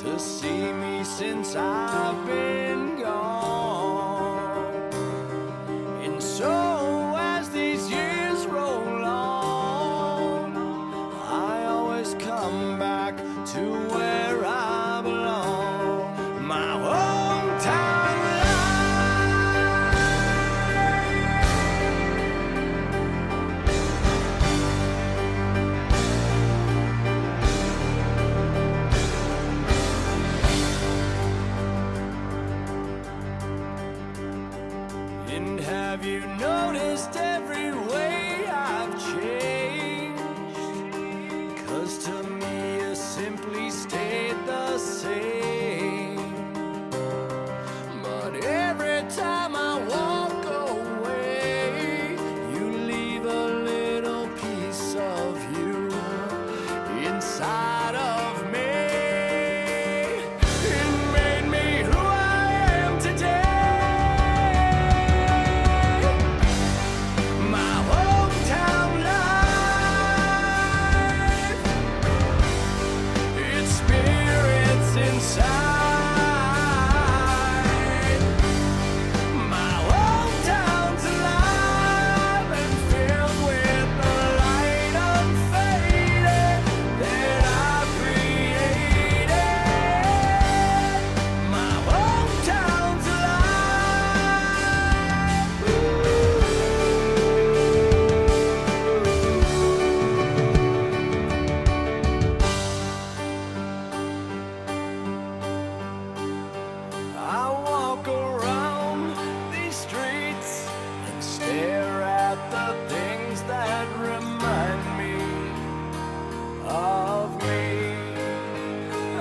to see me since I've been gone. And so as these years roll on, I always come back to where I belong, my hometown And have you noticed every way I've changed? 'Cause to me you simply stayed the same. But every time I walk away, you leave a little piece of you inside of me. It made me who I am today. My hometown life, its spirits inside. My hometown's alive and filled with the light unfaded that I created. My hometown's I walk around these streets and stare at the things that remind me of me.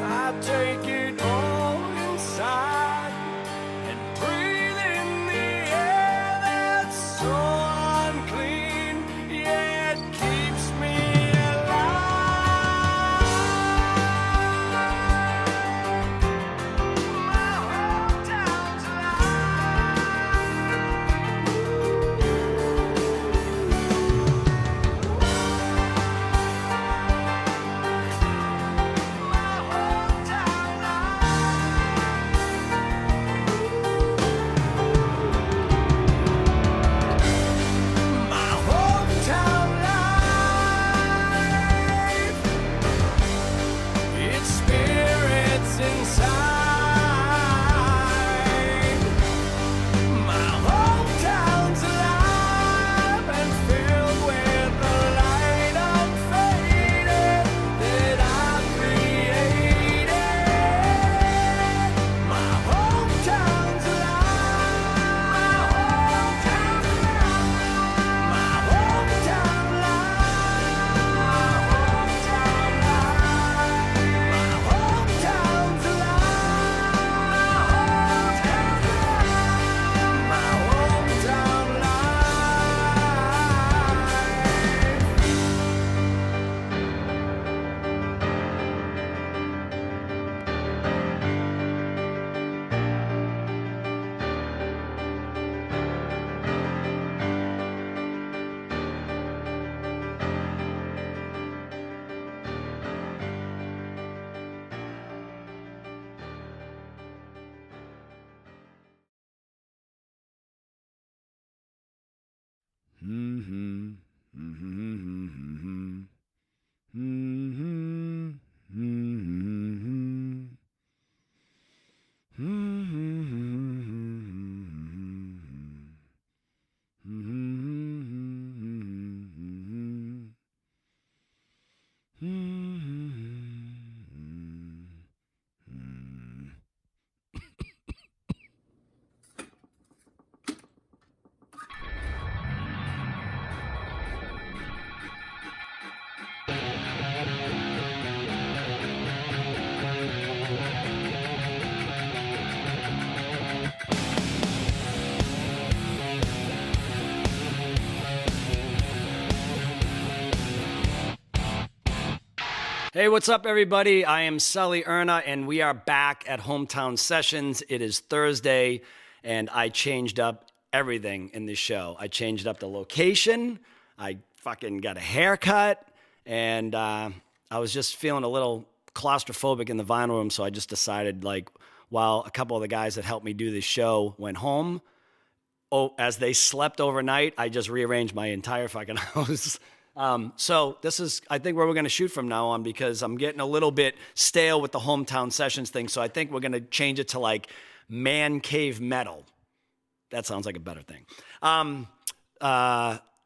I take it all inside and breathe in the air that's so unclean, yet keeps me alive. My hometown's My hometown life, its spirits inside. My hometown's alive and filled with the light unfaded that I created. My hometown's alive. My hometown's alive. My hometown life. My hometown life. My hometown's alive. My hometown Hey, what's up, everybody? I am Sully Erna, and we are back at Hometown Sessions. It is Thursday, and I changed up everything in this show. I changed up the location. I fucking got a haircut, and I was just feeling a little claustrophobic in the vinyl room. So I just decided, like, while a couple of the guys that helped me do this show went home, as they slept overnight, I just rearranged my entire fucking house. So this is, I think, where we're going to shoot from now on, because I'm getting a little bit stale with the hometown sessions thing. So I think we're going to change it to like man cave metal. That sounds like a better thing.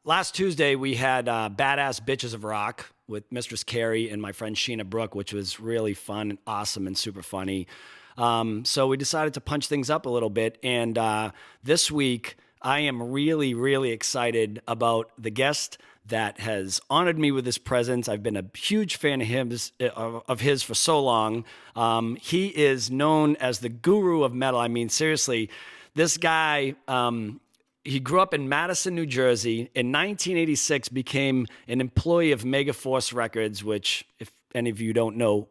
Last Tuesday, we had Badass Bitches of Rock with Mistress Carrie and my friend Sheena Brooke, which was really fun and awesome and super funny. So we decided to punch things up a little bit. And this week, I am really, really excited about the guest that has honored me with his presence. I've been a huge fan of his for so long. He is known as the guru of metal. I mean, seriously, this guy, he grew up in Madison, New Jersey. In 1986, became an employee of Megaforce Records, which, if any of you don't know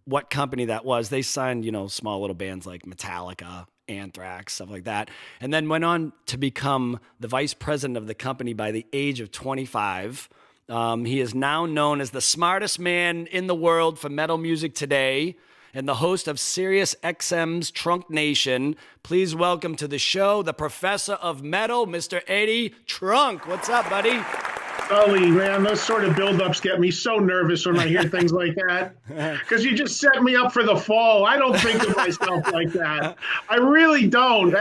what company that was, they signed, small little bands like Metallica, Anthrax, stuff like that, and then went on to become the vice president of the company by the age of 25. He is now known as the smartest man in the world for metal music today, and the host of Sirius XM's Trunk Nation. Please welcome to the show the professor of metal, Mr. Eddie Trunk. What's up, buddy? Sully, man, those sort of buildups get me so nervous when I hear things like that, because you just set me up for the fall. I don't think of myself like that. I really don't.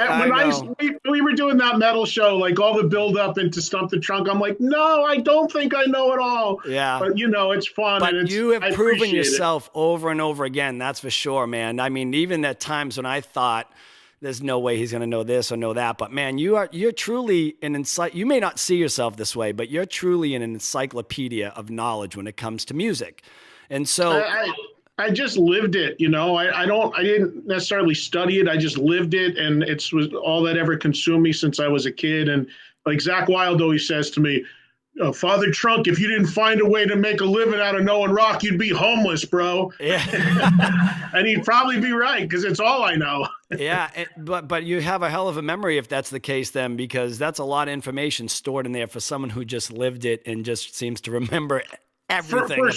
We were doing that metal show, like all the buildup into Stump the Trunk, I'm like, no, I don't think I know it all. Yeah. But, it's fun. But you have proven yourself over and over again, that's for sure, man. I mean, even at times when I thought, there's no way he's going to know this or know that. But man, you're truly you may not see yourself this way, but you're truly an encyclopedia of knowledge when it comes to music. And so I just lived it, I didn't necessarily study it. I just lived it. And it was all that ever consumed me since I was a kid. And like Zach Wilde always says to me, Father Trunk, if you didn't find a way to make a living out of knowing rock, you'd be homeless, bro. Yeah. And he'd probably be right, because it's all I know. Yeah, but you have a hell of a memory if that's the case then, because that's a lot of information stored in there for someone who just lived it and just seems to remember everything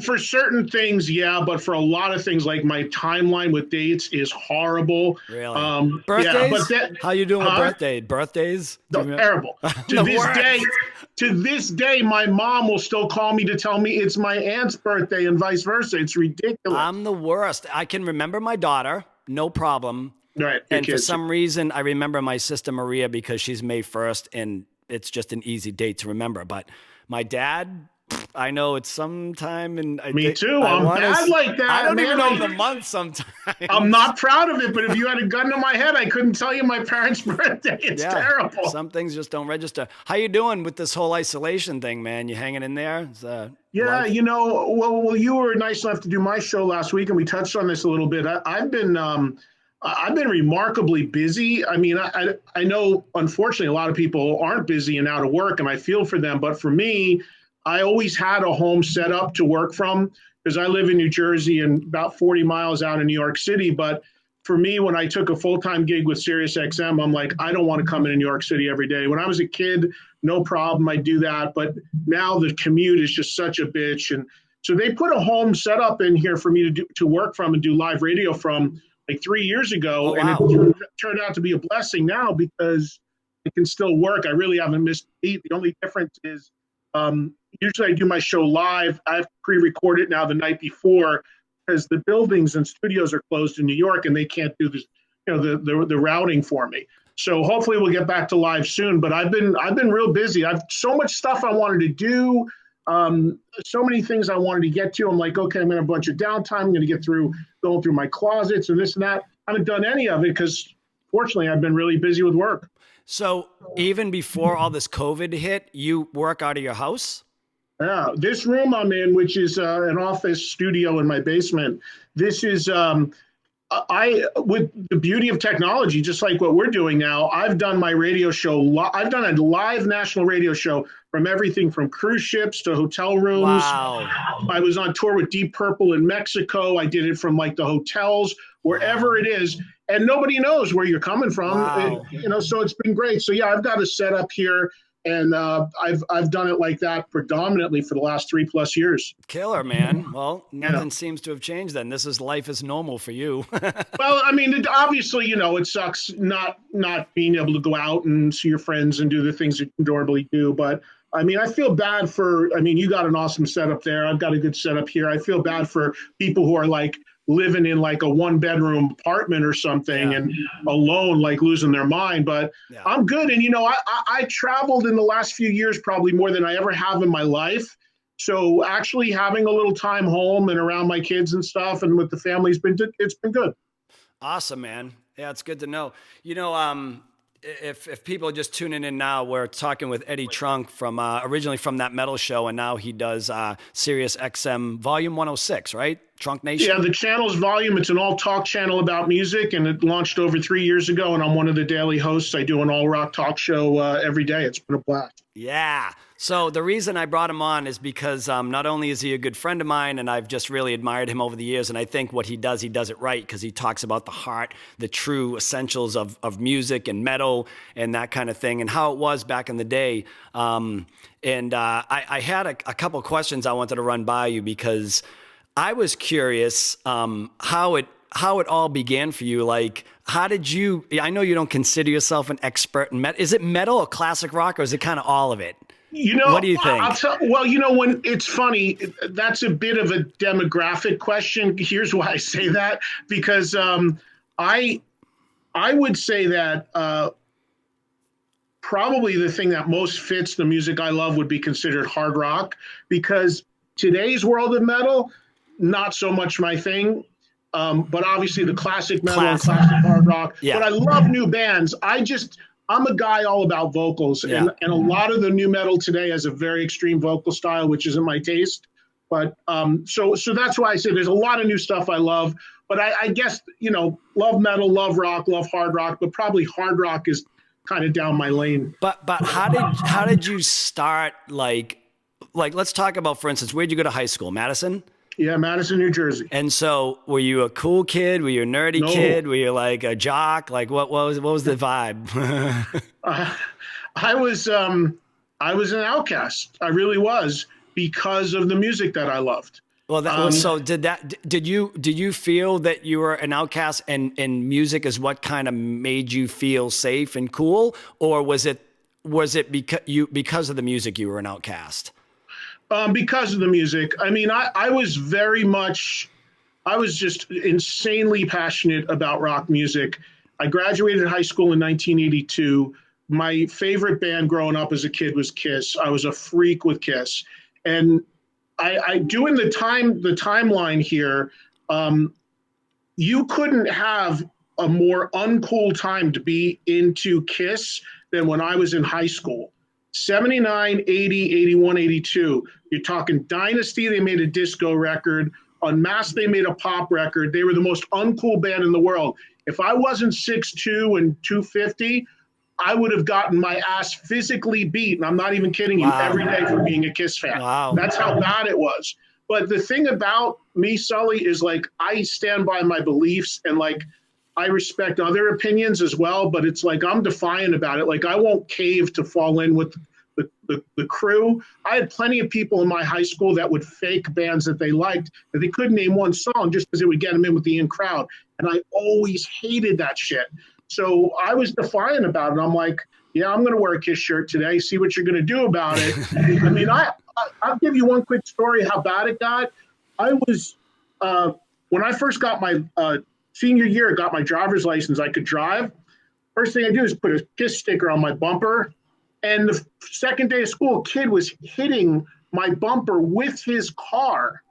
for certain things, yeah, but for a lot of things, like my timeline with dates is horrible. Really? Birthdays? Yeah, how you doing with birthdays? Terrible. To this day, my mom will still call me to tell me it's my aunt's birthday and vice versa. It's ridiculous. I'm the worst. I can remember my daughter, no problem. Right. And for some reason, I remember my sister Maria because she's May 1st, and it's just an easy date to remember. But my dad, I know it's sometime, and me too. I'm bad like that. I don't even know the month sometimes. I'm not proud of it, but if you had a gun to my head, I couldn't tell you my parents' birthday. It's terrible. Some things just don't register. How you doing with this whole isolation thing, man? You hanging in there? Yeah, well, you were nice enough to do my show last week, and we touched on this a little bit. I've been remarkably busy. I mean, I know, unfortunately, a lot of people aren't busy and out of work, and I feel for them. But for me, I always had a home set up to work from, because I live in New Jersey and about 40 miles out of New York City. But for me, when I took a full-time gig with Sirius XM, I'm like, I don't want to come into New York City every day. When I was a kid, no problem, I'd do that. But now the commute is just such a bitch. And so they put a home set up in here for me to work from and do live radio from like 3 years ago. Oh, wow. And it turned out to be a blessing now, because it can still work. I really haven't missed a beat. The only difference is, usually I do my show live. I have to pre-record it now the night before, because the buildings and studios are closed in New York and they can't do this, the routing for me. So hopefully we'll get back to live soon. But I've been real busy. I've so much stuff I wanted to do. So many things I wanted to get to. I'm like, okay, I'm gonna have a bunch of downtime. I'm gonna going through my closets and this and that. I haven't done any of it because fortunately I've been really busy with work. So even before all this COVID hit, you work out of your house? Yeah, this room I'm in, which is an office studio in my basement, this is, with the beauty of technology, just like what we're doing now, I've done my radio show, I've done a live national radio show from everything from cruise ships to hotel rooms. Wow. I was on tour with Deep Purple in Mexico. I did it from like the hotels, wherever it is. And nobody knows where you're coming from, wow. So it's been great. So yeah, I've got a setup here. And I've done it like that predominantly for the last 3+ years. Killer, man. Well, Yeah. nothing seems to have changed then. This is life is normal for you. Well, I mean, obviously, it sucks not being able to go out and see your friends and do the things you normally do. But I mean, I feel bad for. I mean, you got an awesome setup there. I've got a good setup here. I feel bad for people who are like living in like a 1-bedroom apartment or something and alone, like losing their mind. But I'm good. And I traveled in the last few years probably more than I ever have in my life. So actually having a little time home and around my kids and stuff and with the family it's been good. Awesome, man. Yeah, it's good to know. If people are just tuning in now, we're talking with Eddie Trunk from originally from that metal show, and now he does Sirius XM Volume 106, right? Trunk Nation. Yeah, the channel's Volume. It's an all-talk channel about music, and it launched over 3 years ago. And I'm one of the daily hosts. I do an all-rock talk show every day. It's been a blast. Yeah. So the reason I brought him on is because not only is he a good friend of mine, and I've just really admired him over the years, and I think what he does it right because he talks about the heart, the true essentials of music and metal and that kind of thing, and how it was back in the day. I had a couple questions I wanted to run by you because I was curious how it all began for you. Like, how did you? I know you don't consider yourself an expert in metal. Is it metal or classic rock, or is it kind of all of it? What do you think? When it's funny, that's a bit of a demographic question. Here's why I say that, because I would say that probably the thing that most fits the music I love would be considered hard rock, because today's world of metal, not so much my thing. But obviously the classic metal and classic hard rock. Yeah. But I love new bands. I'm a guy all about vocals, and a lot of the new metal today has a very extreme vocal style, which isn't my taste. But so that's why I say there's a lot of new stuff I love. But I guess love metal, love rock, love hard rock, but probably hard rock is kind of down my lane. But how did you start? Like let's talk about, for instance, where'd you go to high school? Madison. Yeah, Madison, New Jersey. And so, were you a cool kid? Were you a nerdy kid? Were you like a jock? Like, what was the vibe? I was an outcast. I really was, because of the music that I loved. Well, so did you feel that you were an outcast, and music is what kind of made you feel safe and cool, or was it because of the music you were an outcast? Because of the music. I mean, I was just insanely passionate about rock music. I graduated high school in 1982. My favorite band growing up as a kid was Kiss. I was a freak with Kiss. And I doing the timeline here, you couldn't have a more uncool time to be into Kiss than when I was in high school. 79, 80, 81, 82. You're talking Dynasty, they made a disco record. Unmasked, they made a pop record. They were the most uncool band in the world. If I wasn't 6'2" and 250, I would have gotten my ass physically beat, and I'm not even kidding you, every day for being a Kiss fan. Wow. That's how bad it was. But the thing about me, Sully, is like I stand by my beliefs, and like I respect other opinions as well, but it's like I'm defiant about it. Like I won't cave to fall in with the crew. I had plenty of people in my high school that would fake bands that they liked, that they couldn't name one song just because it would get them in with the in crowd. And I always hated that shit. So I was defiant about it. I'm like, yeah, I'm going to wear a Kiss shirt today. See what you're going to do about it. I mean, I'll give you one quick story how bad it got. I was, when I first got my senior year, got my driver's license, I could drive. First thing I do is put a Kiss sticker on my bumper. And the second day of school, a kid was hitting my bumper with his car,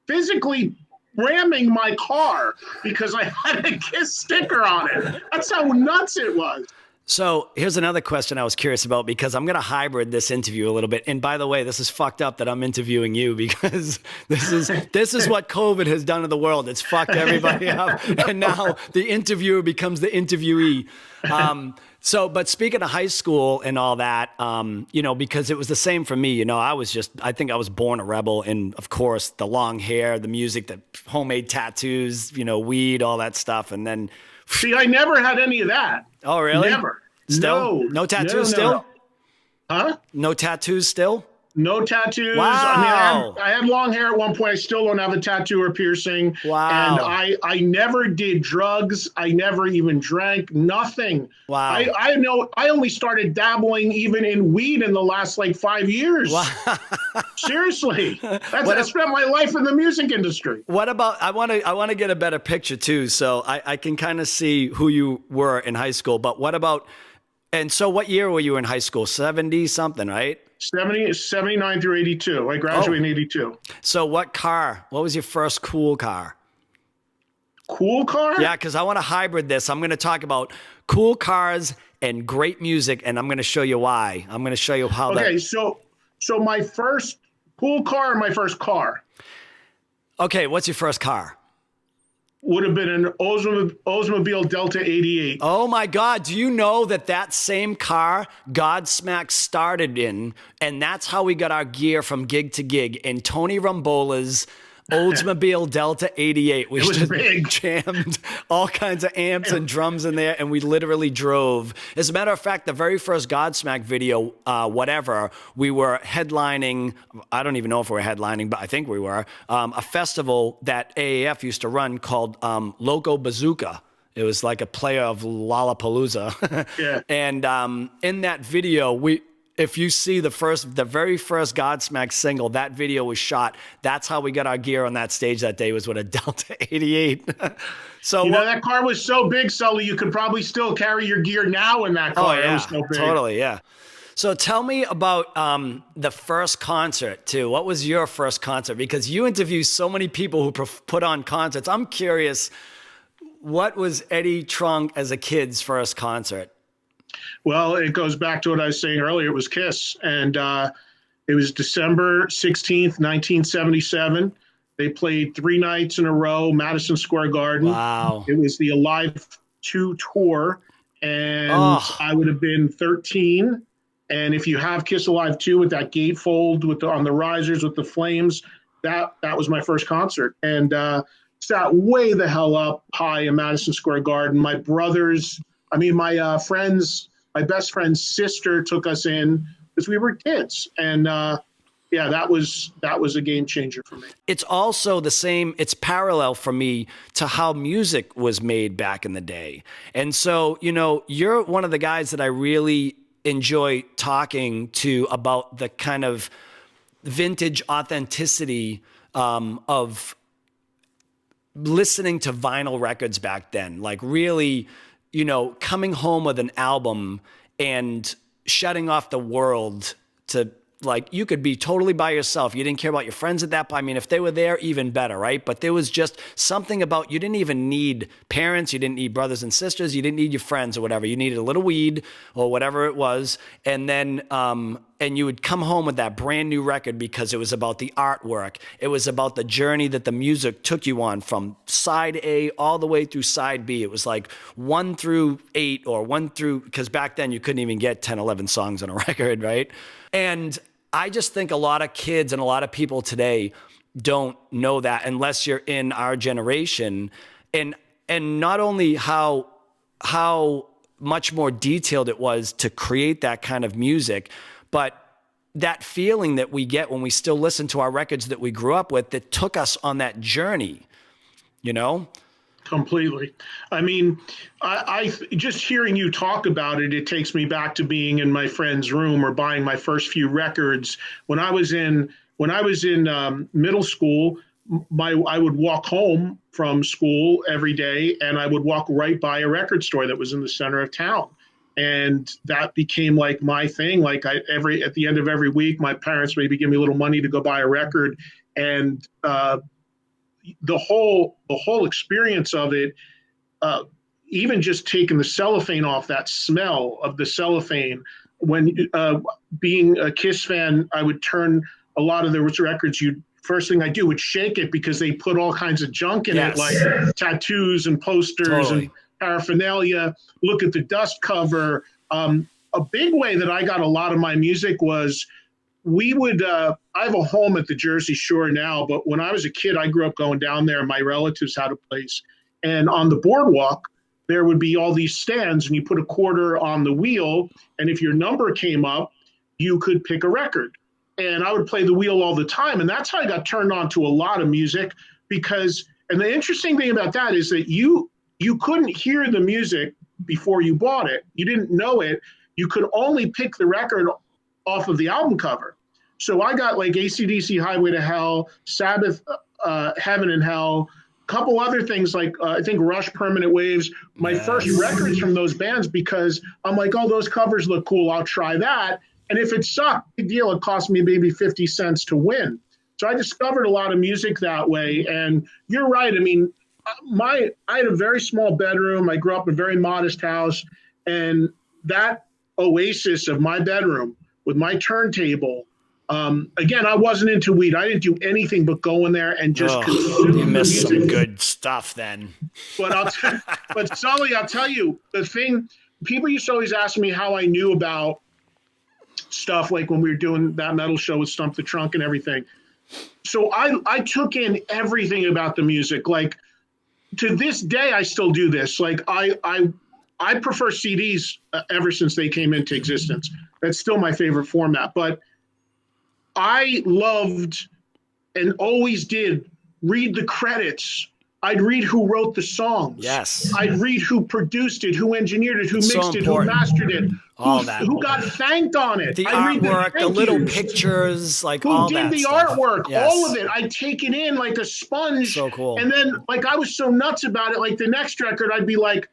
physically ramming my car because I had a Kiss sticker on it. That's how nuts it was. So here's another question I was curious about, because I'm going to hybrid this interview a little bit. And by the way, this is fucked up that I'm interviewing you, because this is what COVID has done to the world. It's fucked everybody up. And now the interviewer becomes the interviewee. But speaking of high school and all that, because it was the same for me, I think I was born a rebel. And of course, the long hair, the music, the homemade tattoos, weed, all that stuff. And then. See, I never had any of that. Oh, really? Never. Still? No tattoos still? Huh? No tattoos still? No tattoos. I mean, Wow. I had long hair at one point. I still don't have a tattoo or piercing. And Wow. I never did drugs. I never even drank. Nothing. Wow. I know I only started dabbling even in weed in the last like 5 years. Wow. Seriously. What I if, spent my life in the music industry. what about I want to get a better picture too, so I can kind of see who you were in high school. But what about, and so what year were you in high school? 70 something, right? 79 through 82. I Oh, graduated in 82. so what was your first cool car? Cool car? Yeah, because I want to hybrid this. I'm going to talk about cool cars and great music, and I'm going to show you why. I'm going to show you how that. Okay, so my first cool car or my first car Okay, what's your first car? would have been an Oldsmobile Delta 88. Oh my God, do you know that that same car Godsmack started in, and that's how we got our gear from gig to gig, in Tony Rumbola's Oldsmobile Delta 88. We It was just big. jammed all kinds of amps and drums in there, and we literally drove. As a matter of fact, the very first Godsmack video, whatever, we were headlining, I don't even know if we were headlining, but I think we were, a festival that AAF used to run called Loco Bazooka. It was like a play of Lollapalooza. Yeah. And in that video, if you see the very first Godsmack single, that video was shot. That's how we got our gear on that stage that day, was with a Delta 88. So that car was so big, Sully, you could probably still carry your gear now in that car. oh yeah, It was so big. totally, yeah. So tell me about the first concert too. What was your first concert? Because you interview so many people who put on concerts. I'm curious, what was Eddie Trunk as a kid's first concert? Well, it goes back to what I was saying earlier. It was Kiss. And it was December 16th, 1977. They played 3 nights in a row, Madison Square Garden. Wow. It was the Alive 2 tour. And Oh. I would have been 13. And if you have Kiss Alive 2 with that gatefold on the risers with the flames, that was my first concert. And sat way the hell up high in Madison Square Garden. My brothers, my friends, my best friend's sister took us in because we were kids. And yeah, that was a game changer for me. It's also the same, it's parallel for me to how music was made back in the day. And so, you're one of the guys that I really enjoy talking to about the kind of vintage authenticity of listening to vinyl records back then. Like really, coming home with an album and shutting off the world to, like, you could be totally by yourself. You didn't care about your friends at that point. I mean, if they were there, even better, right? But there was just something about, you didn't even need parents. You didn't need brothers and sisters. You didn't need your friends or whatever. You needed a little weed or whatever it was. And then, and you would come home with that brand new record because it was about the artwork. It was about the journey that the music took you on from side A all the way through side B. It was like 1 through 8 or 1 through, because back then you couldn't even get 10, 11 songs on a record, right? And I just think a lot of kids and a lot of people today don't know that unless you're in our generation. And not only how much more detailed it was to create that kind of music, but that feeling that we get when we still listen to our records that we grew up with that took us on that journey, Completely. I mean, I just hearing you talk about it, it takes me back to being in my friend's room or buying my first few records. When I was in middle school, I would walk home from school every day, and I would walk right by a record store that was in the center of town. And that became like my thing. Like at the end of every week, my parents maybe give me a little money to go buy a record, and the whole experience of it, even just taking the cellophane off, that smell of the cellophane. When being a Kiss fan, I would turn a lot of those records. First thing I do would shake it because they put all kinds of junk in it, like tattoos and posters and paraphernalia. Look at the dust cover. A big way that I got a lot of my music was we would, I have a home at the Jersey Shore now, but when I was a kid, I grew up going down there. My relatives had a place. And on the boardwalk, there would be all these stands, and you put a quarter on the wheel. And if your number came up, you could pick a record. And I would play the wheel all the time. And that's how I got turned on to a lot of music because, and the interesting thing about that is that you couldn't hear the music before you bought it. You didn't know it. You could only pick the record off of the album cover. So I got like AC/DC Highway to Hell, Sabbath Heaven and Hell, a couple other things like I think Rush Permanent Waves, my first records from those bands because I'm like, oh, those covers look cool. I'll try that. And if it sucked, big deal. It cost me maybe 50 cents to win. So I discovered a lot of music that way. And you're right. I mean, I had a very small bedroom. I grew up in a very modest house. And that oasis of my bedroom with my turntable, again, I wasn't into weed. I didn't do anything but go in there and just consume you missed music. some good stuff then. But Sully, I'll tell you, the thing, people used to always ask me how I knew about stuff like when we were doing that metal show with Stump the Trunk and everything. So I took in everything about the music. Like to this day, I still do this. Like I prefer CDs ever since they came into existence. That's still my favorite format. But I loved and always did read the credits. I'd read who wrote the songs. Yes. I'd read who produced it, who engineered it, who mixed it, who mastered it, who got thanked on it. The artwork, the little pictures, like all that Who did the stuff. artwork, Yes. all of it. I'd take it in like a sponge. So cool. And then like I was so nuts about it, like the next record, I'd be like,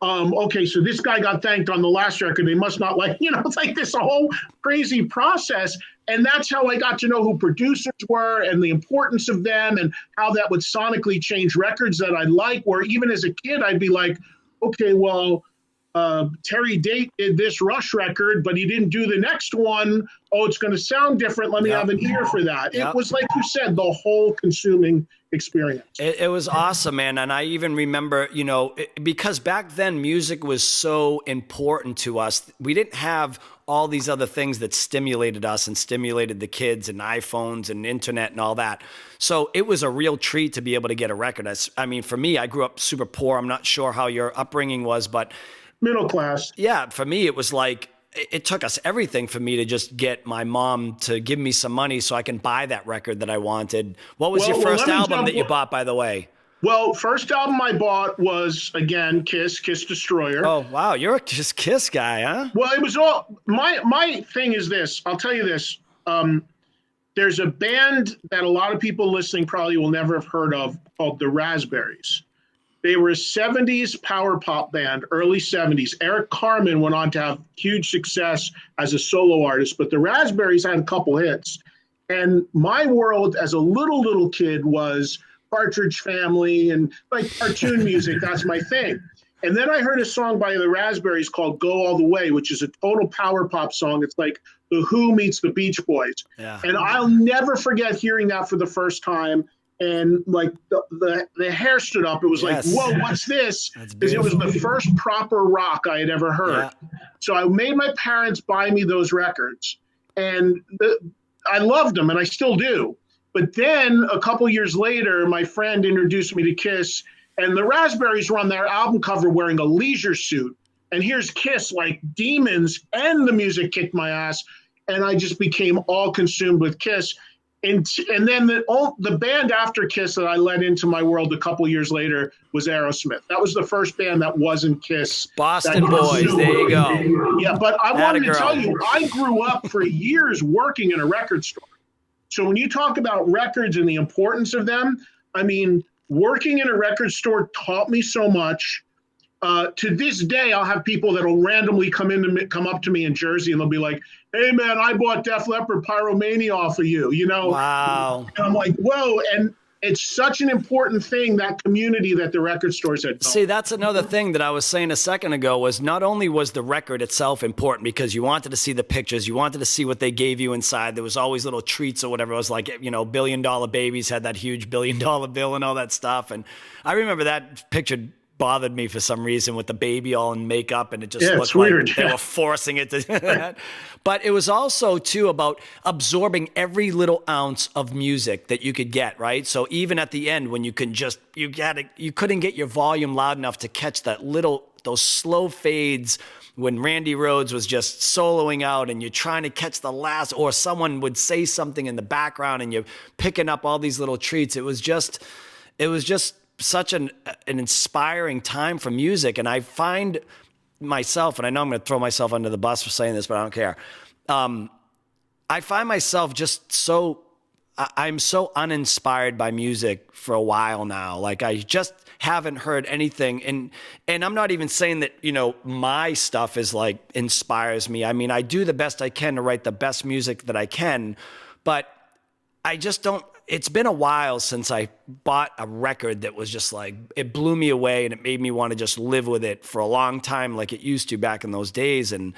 okay, so this guy got thanked on the last record. They must not like, it's like this whole crazy process. And that's how I got to know who producers were and the importance of them and how that would sonically change records that I like. Where even as a kid, I'd be like, okay, well, Terry Date did this Rush record, but he didn't do the next one. Oh, it's going to sound different. Let me have an ear for that. It was like you said, the whole consuming experience. It was awesome, man. And I even remember, because back then music was so important to us. We didn't have all these other things that stimulated us and stimulated the kids and iPhones and internet and all that. So it was a real treat to be able to get a record. I mean, for me, I grew up super poor. I'm not sure how your upbringing was, but middle class. Yeah, for me, it was like, it took us everything for me to just get my mom to give me some money so I can buy that record that I wanted. What was your first album that you bought, by the way? Well, first album I bought was, again, Kiss Destroyer. Oh, wow. You're a Kiss guy, huh? Well, it was all, my thing is this. I'll tell you this. There's a band that a lot of people listening probably will never have heard of called the Raspberries. They were a 70s power pop band, early 70s. Eric Carmen went on to have huge success as a solo artist, but the Raspberries had a couple hits. And my world as a little kid was Partridge Family and like cartoon music. That's my thing. And then I heard a song by the Raspberries called Go All the Way, which is a total power pop song. It's like The Who meets the Beach Boys. Yeah. And I'll never forget hearing that for the first time. And like the hair stood up. It was like, whoa, what's this? Because it was the first proper rock I had ever heard. Yeah. So I made my parents buy me those records. And I loved them, and I still do. But then a couple years later, my friend introduced me to Kiss, and the Raspberries were on their album cover wearing a leisure suit. And here's Kiss like demons, and the music kicked my ass. And I just became all consumed with Kiss. And then the band after Kiss that I let into my world a couple years later was Aerosmith. That was the first band that wasn't Kiss. Boston Boys, there you go. Yeah, but I wanted to tell you, I grew up for years working in a record store. So when you talk about records and the importance of them, I mean, working in a record store taught me so much. To this day, I'll have people that will randomly come up to me in Jersey and they'll be like, hey, man, I bought Def Leppard Pyromania off of you, Wow. And I'm like, whoa. And it's such an important thing, that community that the record stores had. See, that's another thing that I was saying a second ago was not only was the record itself important because you wanted to see the pictures, you wanted to see what they gave you inside. There was always little treats or whatever. It was like, $1 Billion Babies had that huge $1 billion bill and all that stuff. And I remember that picture bothered me for some reason with the baby all in makeup, and it just looked like they were forcing it to. But it was also too about absorbing every little ounce of music that you could get, right? So even at the end when you couldn't get your volume loud enough to catch those slow fades when Randy Rhoads was just soloing out and you're trying to catch the last, or someone would say something in the background and you're picking up all these little treats. It was just such an inspiring time for music. And I find myself, and I know I'm going to throw myself under the bus for saying this, but I don't care. I find myself just I'm so uninspired by music for a while now. Like I just haven't heard anything. And I'm not even saying that, my stuff is like inspires me. I mean, I do the best I can to write the best music that I can, but I just don't, it's been a while since I bought a record that was just like, it blew me away and it made me want to just live with it for a long time like it used to back in those days. And,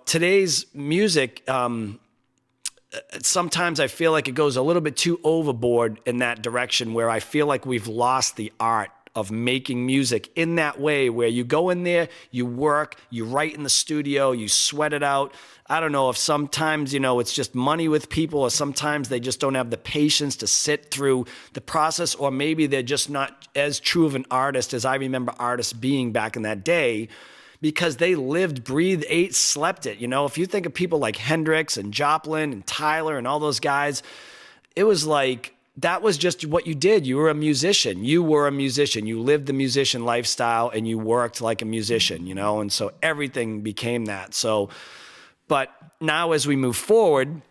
today's music, sometimes I feel like it goes a little bit too overboard in that direction where I feel like we've lost the art of making music in that way where you go in there, you work, you write in the studio, you sweat it out. I don't know if sometimes, it's just money with people, or sometimes they just don't have the patience to sit through the process, or maybe they're just not as true of an artist as I remember artists being back in that day, because they lived, breathed, ate, slept it. If you think of people like Hendrix and Joplin and Tyler and all those guys, it was like, that was just what you did. You were a musician. You lived the musician lifestyle and you worked like a musician, and so everything became that. So, but now as we move forward,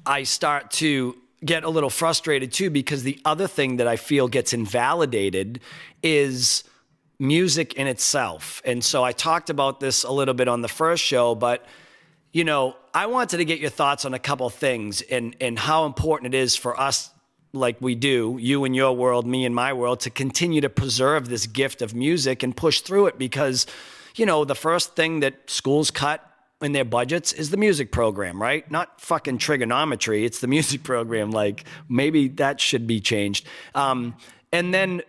I start to get a little frustrated too, because the other thing that I feel gets invalidated is music in itself. And so I talked about this a little bit on the first show, but I wanted to get your thoughts on a couple things and how important it is for us, like we do, you in your world, me in my world, to continue to preserve this gift of music and push through it. Because, the first thing that schools cut in their budgets is the music program, right? Not fucking trigonometry. It's the music program. Like maybe that should be changed. And then,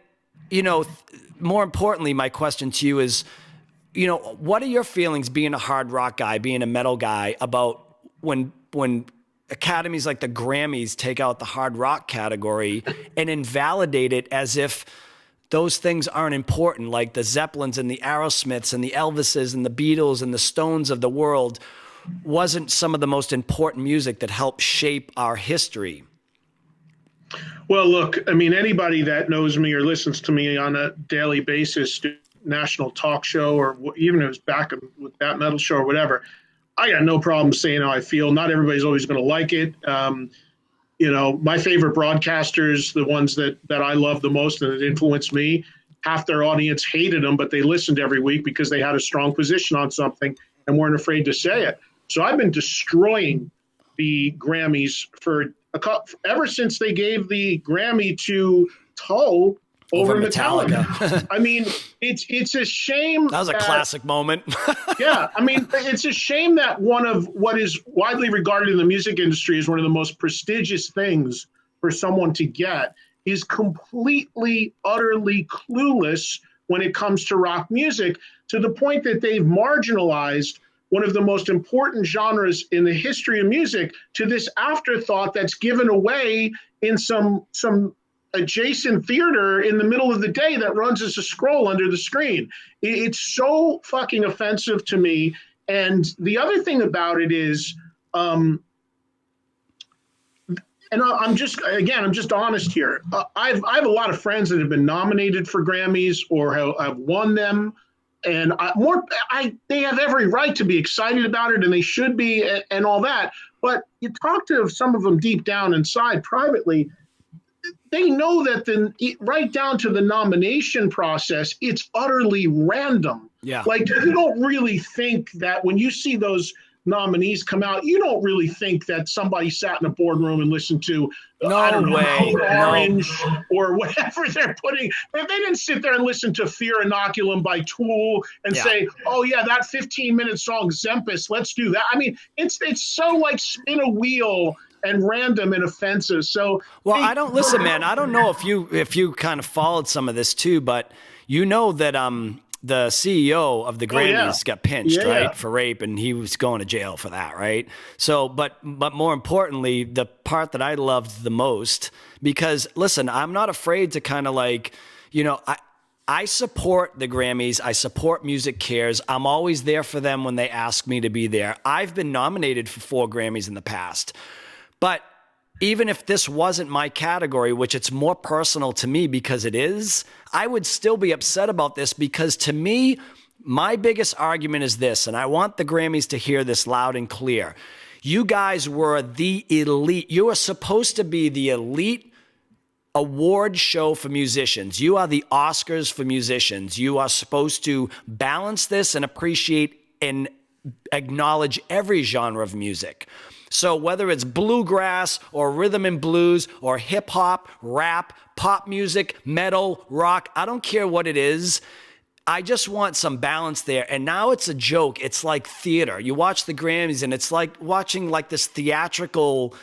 more importantly, my question to you is, what are your feelings being a hard rock guy, being a metal guy, about when academies like the Grammys take out the hard rock category and invalidate it as if those things aren't important, like the Zeppelins and the Aerosmiths and the Elvises and the Beatles and the Stones of the world wasn't some of the most important music that helped shape our history? Well, look, I mean, anybody that knows me or listens to me on a daily basis, national talk show, or even if it was back with that metal show or whatever, I got no problem saying how I feel. Not everybody's always going to like it. My favorite broadcasters, the ones that I love the most and that influenced me, half their audience hated them, but they listened every week because they had a strong position on something and weren't afraid to say it. So I've been destroying the Grammys ever since they gave the Grammy to Tull over Metallica. I mean, it's a shame. That was a classic moment. Yeah, I mean, it's a shame that one of what is widely regarded in the music industry as one of the most prestigious things for someone to get is completely, utterly clueless when it comes to rock music, to the point that they've marginalized one of the most important genres in the history of music to this afterthought that's given away in some adjacent theater in the middle of the day that runs as a scroll under the screen. It's so fucking offensive to me. And the other thing about it is, and I'm just honest here. I have a lot of friends that have been nominated for Grammys or have won them. And they have every right to be excited about it, and they should be, and all that. But you talk to some of them deep down inside privately, they know that right down to the nomination process, it's utterly random. Yeah. Like, you don't really think that when you see those nominees come out, you don't really think that somebody sat in a boardroom and listened to Orange or whatever they're putting. They didn't sit there and listen to Fear Inoculum by Tool and say, oh yeah, that 15-minute song Zempus, let's do that. I mean, it's so like spin a wheel and random and offensive. So I don't listen, man. I don't know if you kind of followed some of this too, but that the CEO of the Grammys got pinched, right, for rape, and he was going to jail for that, right? So, but more importantly, the part that I loved the most, because listen, I'm not afraid to kind of like, I support the Grammys. I support Music Cares. I'm always there for them when they ask me to be there. I've been nominated for 4 Grammys in the past. But even if this wasn't my category, which it's more personal to me because it is, I would still be upset about this because to me, my biggest argument is this, and I want the Grammys to hear this loud and clear. You guys were the elite. You are supposed to be the elite award show for musicians. You are the Oscars for musicians. You are supposed to balance this and appreciate and acknowledge every genre of music. So whether it's bluegrass or rhythm and blues or hip hop, rap, pop music, metal, rock, I don't care what it is. I just want some balance there. And now it's a joke. It's like theater. You watch the Grammys and it's like watching like this theatrical,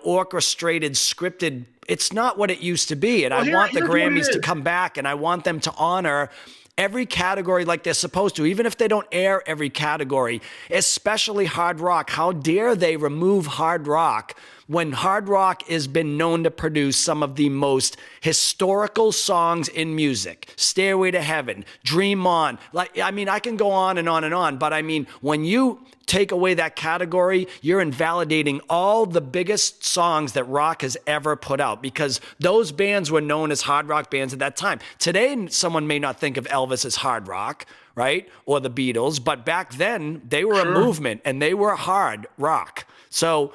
orchestrated, scripted. It's not what it used to be. And I want the Grammys to come back and I want them to honor every category like they're supposed to, even if they don't air every category, especially hard rock. How dare they remove hard rock when hard rock has been known to produce some of the most historical songs in music? Stairway to Heaven, Dream On. I can go on and on and on, but when you take away that category, you're invalidating all the biggest songs that rock has ever put out because those bands were known as hard rock bands at that time. Today, someone may not think of Elvis as hard rock, right? Or the Beatles, but back then they were a movement and they were hard rock. So,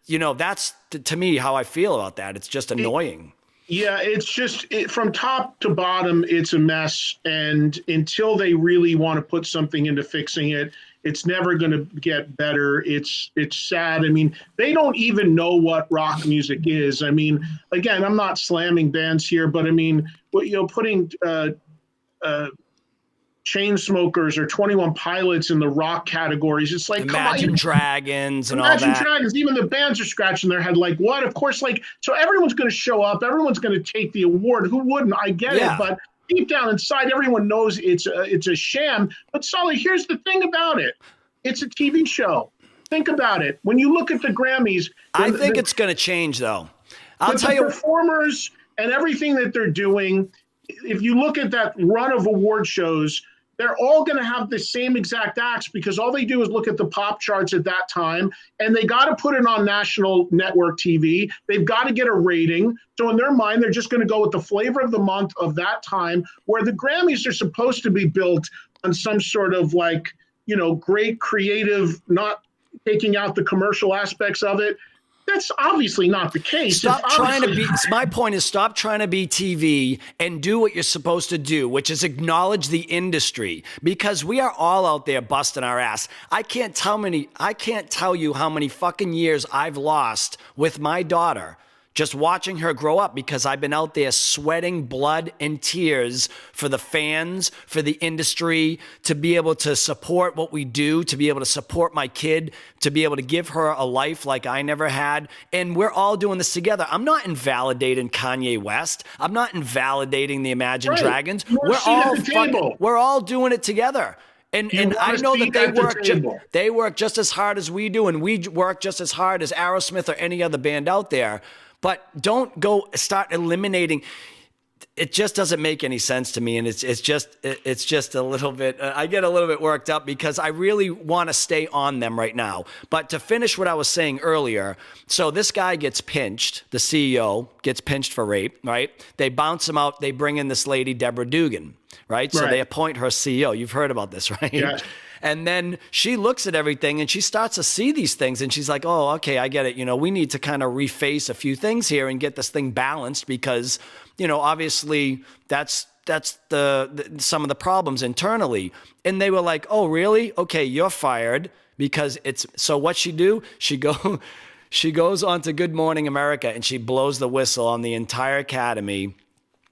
that's to me how I feel about that. It's just annoying. Yeah, it's just from top to bottom, it's a mess. And until they really want to put something into fixing it, it's never going to get better. It's sad. They don't even know what rock music is. Again, I'm not slamming bands here, but putting Chainsmokers or 21 Pilots in the rock categories, it's like Imagine Dragons and all that. Imagine Dragons, even the bands are scratching their head like, what? Of course, so everyone's going to show up. Everyone's going to take the award. Who wouldn't? I get it, but deep down inside, everyone knows it's a sham. But Sully, here's the thing about it. It's a TV show. Think about it. When you look at the Grammys. I think it's going to change, though. I'll tell you. Performers and everything that they're doing, if you look at that run of award shows, they're all going to have the same exact acts because all they do is look at the pop charts at that time, and they got to put it on national network TV. They've got to get a rating. So in their mind, they're just going to go with the flavor of the month of that time, where the Grammys are supposed to be built on some sort of great creative, not taking out the commercial aspects of it. That's obviously not the case. My point is stop trying to be TV and do what you're supposed to do, which is acknowledge the industry, because we are all out there busting our ass. I can't tell you how many fucking years I've lost with my daughter just watching her grow up because I've been out there sweating blood and tears for the fans, for the industry, to be able to support what we do, to be able to support my kid, to be able to give her a life like I never had. And we're all doing this together. I'm not invalidating Kanye West. I'm not invalidating the Imagine Dragons. We're all doing it together. And I know that they work just as hard as we do, and we work just as hard as Aerosmith or any other band out there. But don't go start eliminating. It just doesn't make any sense to me, and it's just a little bit. I get a little bit worked up because I really want to stay on them right now. But to finish what I was saying earlier, so this guy gets pinched. The CEO gets pinched for rape. Right? They bounce him out. They bring in this lady, Deborah Dugan. Right? So they appoint her CEO. You've heard about this, right? Yeah. And then she looks at everything and she starts to see these things and she's like, oh, okay, I get it. We need to kind of reface a few things here and get this thing balanced because, obviously that's some of the problems internally. And they were like, oh, really? Okay, you're fired because so what she do? She goes on to Good Morning America and she blows the whistle on the entire academy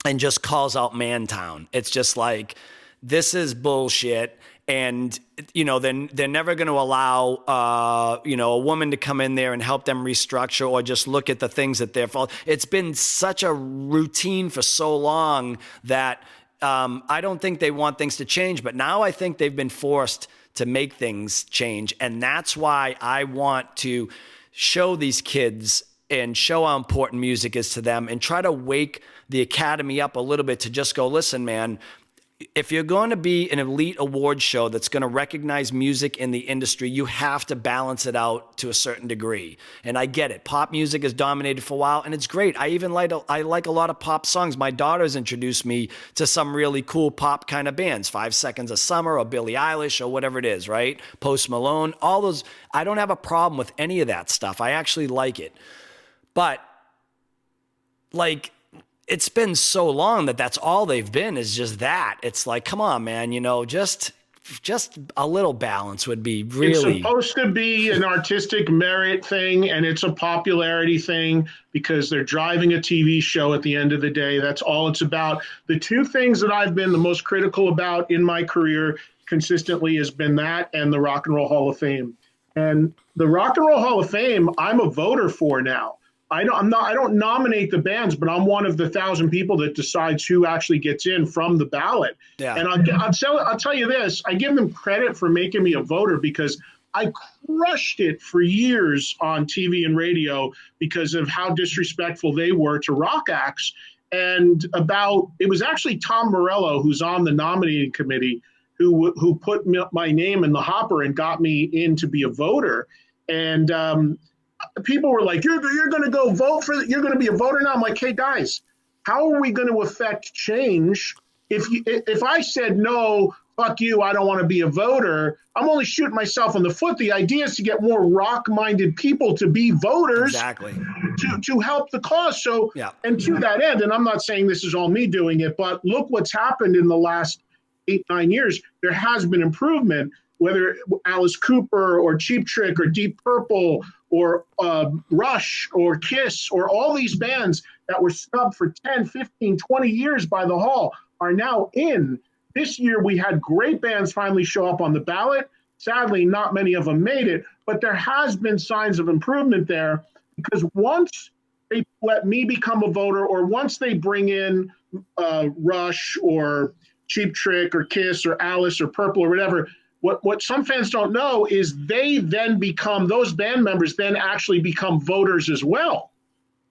and just calls out Mantown. It's just like, this is bullshit. And, they're never going to allow, a woman to come in there and help them restructure or just look at the things that they're fault. It's been such a routine for so long that I don't think they want things to change. But now I think they've been forced to make things change. And that's why I want to show these kids and show how important music is to them and try to wake the Academy up a little bit to just go, listen, man, if you're going to be an elite award show that's going to recognize music in the industry, you have to balance it out to a certain degree. And I get it. Pop music has dominated for a while, and it's great. I like a lot of pop songs. My daughter's introduced me to some really cool pop kind of bands, 5 Seconds of Summer or Billie Eilish or whatever it is, right? Post Malone, all those. I don't have a problem with any of that stuff. I actually like it. But, like, it's been so long that that's all they've been is just that. It's like, come on, man, just a little balance would be really. It's supposed to be an artistic merit thing, and it's a popularity thing because they're driving a TV show at the end of the day. That's all it's about. The two things that I've been the most critical about in my career consistently has been that and the Rock and Roll Hall of Fame. And the Rock and Roll Hall of Fame, I'm a voter for now. I don't nominate the bands, but I'm one of the 1,000 people that decides who actually gets in from the ballot. Yeah. And I'll tell you this, I give them credit for making me a voter because I crushed it for years on TV and radio because of how disrespectful they were to rock acts. And it was actually Tom Morello, who's on the nominating committee, who put my name in the hopper and got me in to be a voter. And people were like, you're going to go vote you're going to be a voter now. I'm like, hey guys, how are we going to affect change? If I said, no, fuck you, I don't want to be a voter, I'm only shooting myself in the foot. The idea is to get more rock-minded people to be voters. Exactly. To help the cause. So, yeah. And to that end, and I'm not saying this is all me doing it, but look what's happened in the last 8-9 years. There has been improvement, whether Alice Cooper or Cheap Trick or Deep Purple or Rush or Kiss or all these bands that were snubbed for 10, 15, 20 years by the Hall are now in. This year, we had great bands finally show up on the ballot. Sadly, not many of them made it, but there has been signs of improvement there because once they let me become a voter or once they bring in Rush or Cheap Trick or Kiss or Alice or Purple or whatever, what some fans don't know is those band members then actually become voters as well.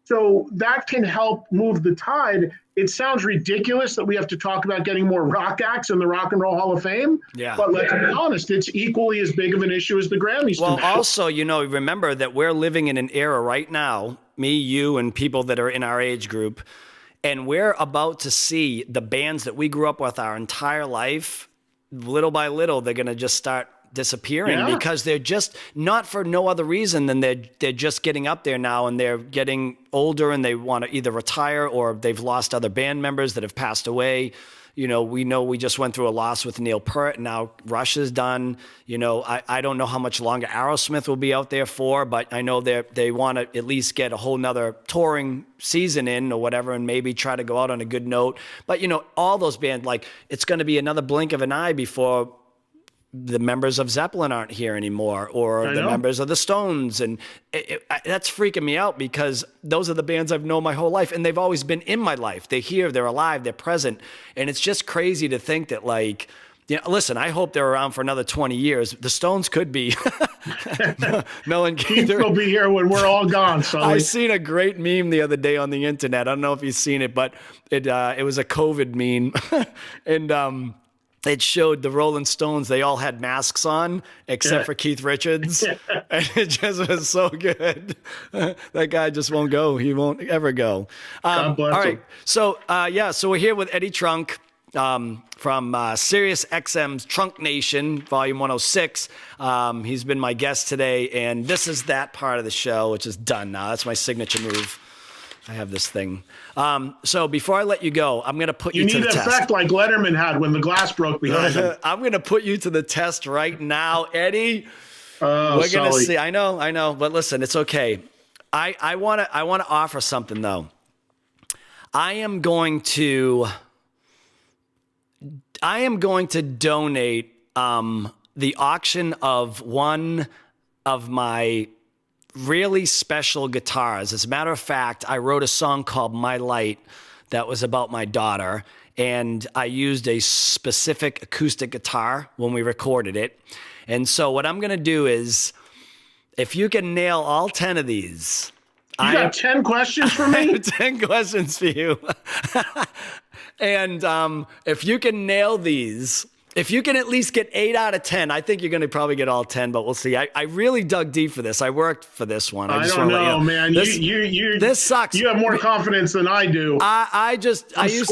So that can help move the tide. It sounds ridiculous that we have to talk about getting more rock acts in the Rock and Roll Hall of Fame. Yeah. But let's be honest, it's equally as big of an issue as the Grammys. Well, also, remember that we're living in an era right now, me, you, and people that are in our age group, and we're about to see the bands that we grew up with our entire life, little by little, they're going to just start disappearing because they're just not for no other reason than they're just getting up there now and they're getting older and they want to either retire or they've lost other band members that have passed away. We just went through a loss with Neil Peart. Now Rush is done. I don't know how much longer Aerosmith will be out there for, but I know they want to at least get a whole nother touring season in or whatever and maybe try to go out on a good note. But, all those bands, like it's going to be another blink of an eye before the members of Zeppelin aren't here anymore or the members of the Stones. And that's freaking me out because those are the bands I've known my whole life and they've always been in my life. They're here, they're alive, they're present. And it's just crazy to think that listen, I hope they're around for another 20 years. The Stones could be. Mel and Keith will be here when we're all gone. I seen a great meme the other day on the internet. I don't know if you've seen it, but it was a COVID meme. And it showed the Rolling Stones. They all had masks on except for Keith Richards. And it just was so good. That guy just won't go. He won't ever go. God bless all right. him. So, so we're here with Eddie Trunk from Sirius XM's Trunk Nation, Volume 106. He's been my guest today, and this is that part of the show, which is done now. That's my signature move. I have this thing. So before I let you go, I'm going to put you to the test. You need an effect like Letterman had when the glass broke behind him. I'm going to put you to the test right now, Eddie. We're going to see. I know. But listen, it's okay. I want to offer something, though. I am going to donate the auction of one of my really special guitars. As a matter of fact, I wrote a song called My Light that was about my daughter, and I used a specific acoustic guitar when we recorded it. And so what I'm going to do is, if you can nail all 10 of these, You got 10 questions for me? 10 questions for you. And if you can nail these, if you can at least get 8 out of 10, I think you're going to probably get all 10, but we'll see. I really dug deep for this. I worked for this one. I don't know, man. This sucks. You have more confidence than I do. I used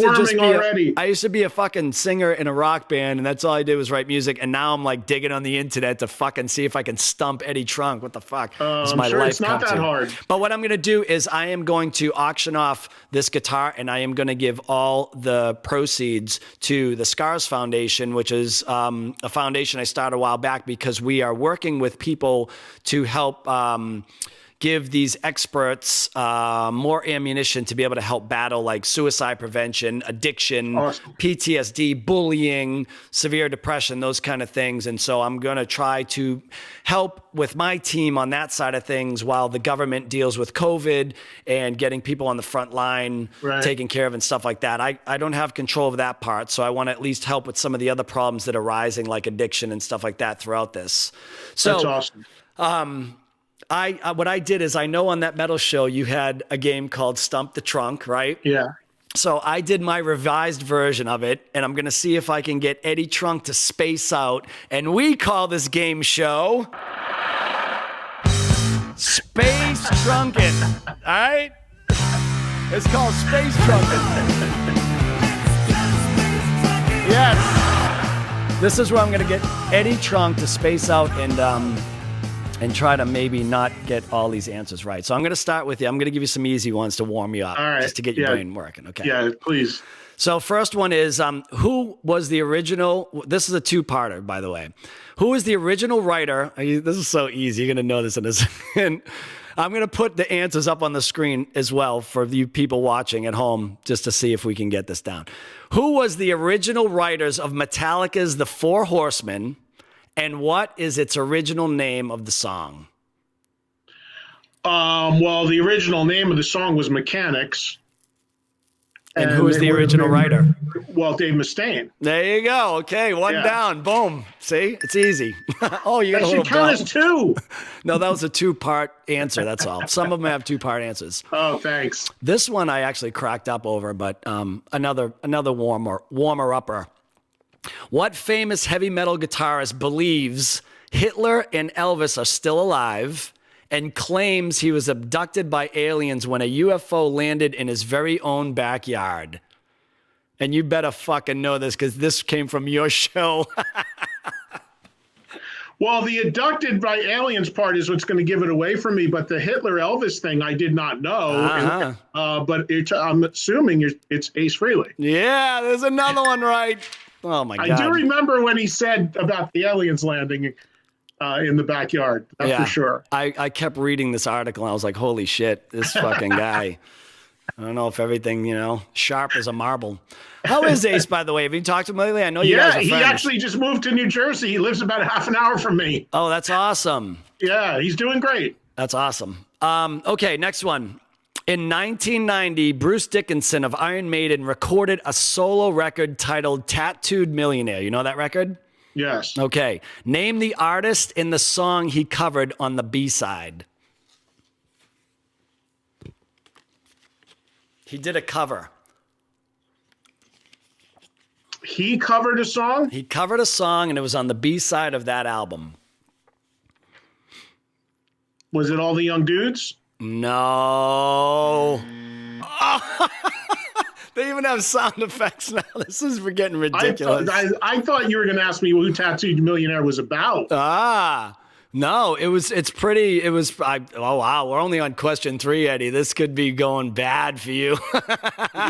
to be a fucking singer in a rock band, and that's all I did was write music. And now I'm like digging on the internet to fucking see if I can stump Eddie Trunk. What the fuck? I'm sure it's not that hard. But what I'm going to do is I am going to auction off this guitar, and I am going to give all the proceeds to the Scars Foundation, which is a foundation I started a while back because we are working with people to help give these experts more ammunition to be able to help battle like suicide prevention, addiction, PTSD, bullying, severe depression, those kind of things. And so I'm going to try to help with my team on that side of things while the government deals with COVID and getting people on the front line, taken care of and stuff like that. I don't have control of that part. So I want to at least help with some of the other problems that are rising, like addiction and stuff like that throughout this. So that's awesome. What I did is I know on that metal show you had a game called Stump the Trunk, right? Yeah. So I did my revised version of it, and I'm going to see if I can get Eddie Trunk to space out. And we call this game show Space Trunkin'. All right? It's called Space Trunkin'. Yes. This is where I'm going to get Eddie Trunk to space out and try to maybe not get all these answers right. So I'm going to start with you. I'm going to give you some easy ones to warm you up, just to get your brain working. Okay. Yeah, please. So first one is, who was the original? This is a two-parter, by the way. Who was the original writer? This is so easy. You're going to know this in a second. I'm going to put the answers up on the screen as well for you people watching at home, just to see if we can get this down. Who was the original writers of Metallica's The Four Horsemen? And what is its original name of the song? Well, the original name of the song was Mechanics. And who is the original writer? Well, Dave Mustaine. There you go. Okay, one down. Boom. See? It's easy. Oh, you got a little count as two. No, that was a two-part answer. That's all. Some of them have two-part answers. Oh, thanks. This one I actually cracked up over, but another warmer-upper. What famous heavy metal guitarist believes Hitler and Elvis are still alive and claims he was abducted by aliens when a UFO landed in his very own backyard? And you better fucking know this because this came from your show. Well, the abducted by aliens part is what's going to give it away for me, but the Hitler Elvis thing I did not know. But I'm assuming it's Ace Frehley. Yeah, there's another one right. Oh, my God. I do remember when he said about the aliens landing in the backyard. That's for sure. I kept reading this article, and I was like, holy shit, this fucking guy. I don't know if everything, sharp as a marble. How is Ace, by the way? Have you talked to him lately? I know you guys are friends. He actually just moved to New Jersey. He lives about half an hour from me. Oh, that's awesome. Yeah, he's doing great. That's awesome. Okay, next one. In 1990, Bruce Dickinson of Iron Maiden recorded a solo record titled Tattooed Millionaire. You know that record? Yes. Okay. Name the artist in the song he covered on the B-side. He did a cover. He covered a song? He covered a song, and it was on the B-side of that album. Was it All the Young Dudes? No. They even have sound effects now. This is getting ridiculous. I thought you were going to ask me who Tattooed Millionaire was about. No, oh wow, we're only on question 3, Eddie. This could be going bad for you.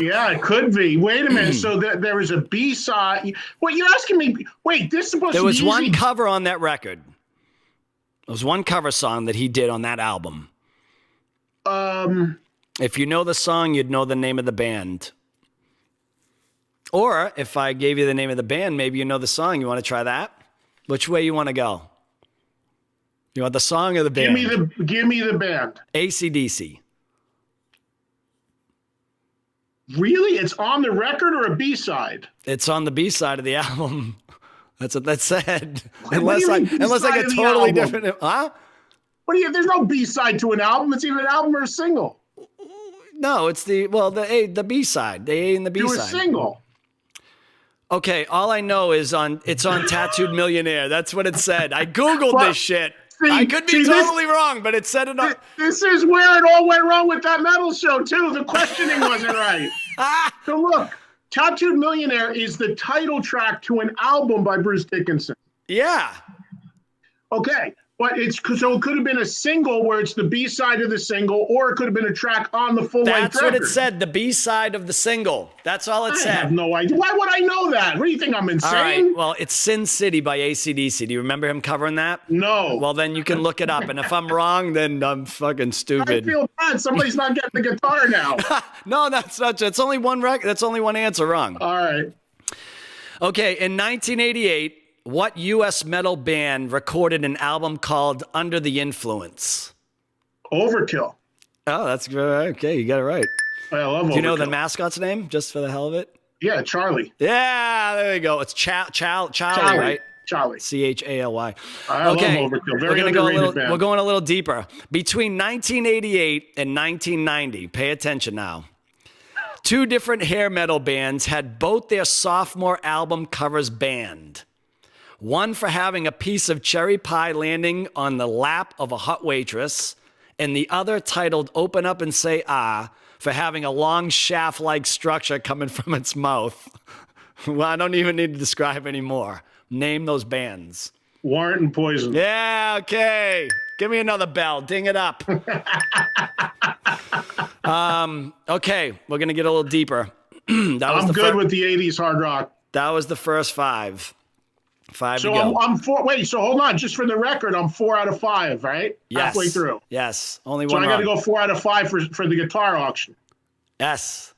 Yeah, it could be. Wait a minute. So there was a B-side. What, you're asking me? Wait, this is supposed to be There was easy. one cover on that record. There was one cover song that he did on that album. If you know the song, you'd know the name of the band. Or if I gave you the name of the band, maybe you know the song. You want to try that? Which way you want to go? You want the song or the band? Give me the band. AC/DC. Really? It's on the record or a B-side? It's on the B-side of the album. That's what that said. Unless I get totally different. Huh? What do you? There's no B-side to an album. It's either an album or a single. No, it's the B side, the A and the B To a side. single. Okay, all I know is it's on Tattooed Millionaire. That's what it said. I Googled this shit. I could be totally wrong, but it said it on. This is where it all went wrong with that metal show, too. The questioning wasn't right. So look, Tattooed Millionaire is the title track to an album by Bruce Dickinson. Yeah. Okay. But so it could have been a single where it's the B-side of the single, or it could have been a track on the full-length record. That's what it said, the B-side of the single. That's all it said. I have no idea. Why would I know that? What do you think, I'm insane? All right, well, it's Sin City by AC/DC. Do you remember him covering that? No. Well, then you can look it up, and if I'm wrong, then I'm fucking stupid. I feel bad. Somebody's not getting the guitar now. No, that's not. That's only one record. That's only one answer wrong. All right. Okay, in 1988, what U.S. metal band recorded an album called Under the Influence? Overkill. Oh, that's good. Okay, you got it right. I love Overkill. Do you know the mascot's name, just for the hell of it? Yeah, Charlie. Yeah, there you go. It's Charlie, right? Charlie. Chally. I love Overkill. Very underrated band. We're going a little deeper. Between 1988 and 1990, pay attention now. Two different hair metal bands had both their sophomore album covers banned. One for having a piece of cherry pie landing on the lap of a hot waitress, and the other titled Open Up and Say Ah for having a long shaft-like structure coming from its mouth. Well, I don't even need to describe anymore. Name those bands. Warrant and Poison. Yeah, okay. Give me another bell. Ding it up. Okay, we're going to get a little deeper. I'm good with the 80s hard rock. That was the first five. Five so to go. I'm four. Wait, so hold on. Just for the record, I'm 4 out of 5, right? Yes. Halfway through. Yes. Only so one. So I got to go 4 out of 5 for the guitar auction. Yes.